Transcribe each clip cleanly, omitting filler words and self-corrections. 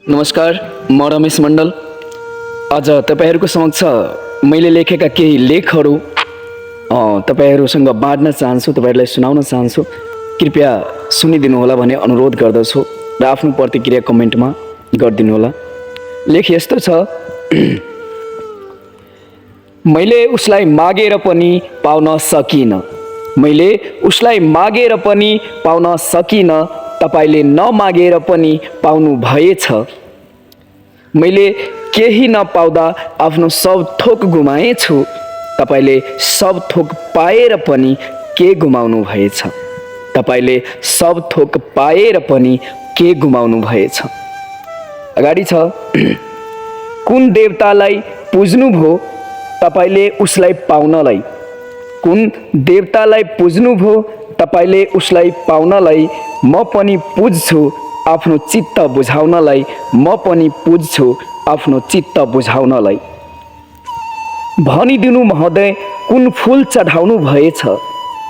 नमस्कार, म रमेश मण्डल। आज तपाईहरुको समक्ष मैले लेखेका केही लेखहरू तपाईहरुसँग बाँड्न चाहन्छु, तपाईहरुलाई सुनाउन चाहन्छु। कृपया सुनिदिनु होला भन्ने अनुरोध गर्दछु र आफ्नो प्रतिक्रिया कमेन्टमा गरिदिनु होला। लेख यस्तो छ। मैले उसलाई मागेर पनि पाउन सकिन, मैले उसलाई मागेर पनि पाउन सकिन, तपाईले नमागेर पनि पाउनु भएछ। मैले केही नपाउँदा आफ्नो सब थोक गुमाएछु, तपाईले सब थोक पाएर पनि के गुमाउनु भएछ। तपाईले सब थोक पाएर पनि के गुमाउनु भएछ। अगाडि छ। कुन देवतालाई पुज्नु भो तपाईले उसलाई पाउनलाई, कुन देवतालाई पुज्नु भो तपाईले उसलाई पाउनलाई, म पनि पुज्छु आफ्नो चित्त बुझाउनलाई, म पनि पुज्छु आफ्नो चित्त बुझाउनलाई। भनिदिनु महोदय कुन फूल चढाउनु भएछ,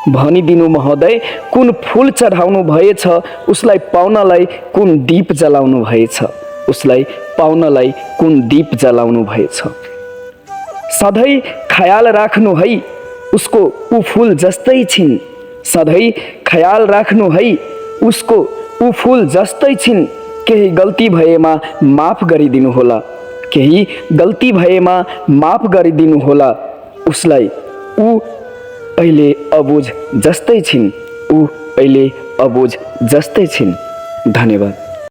भनिदिनु महोदय कुन फूल चढाउनु भएछ, उसलाई पाउनलाई कुन दीप जलाउनु भएछ, उसलाई पाउनलाई कुन दीप जलाउनु भएछ। सधैँ ख्याल राख्नु है उसको ऊ फूल जस्तै छिन्, सधैँ ख्याल राख्नु है उसको ऊ फूल जस्तै छिन्। केही गल्ती भएमा माफ गरिदिनु होला, केही गल्ती भएमा माफ गरिदिनु होला। उसलाई ऊ अहिले अबुझ जस्तै छिन्, ऊ अहिले अबुझ जस्तै छिन्। धन्यवाद।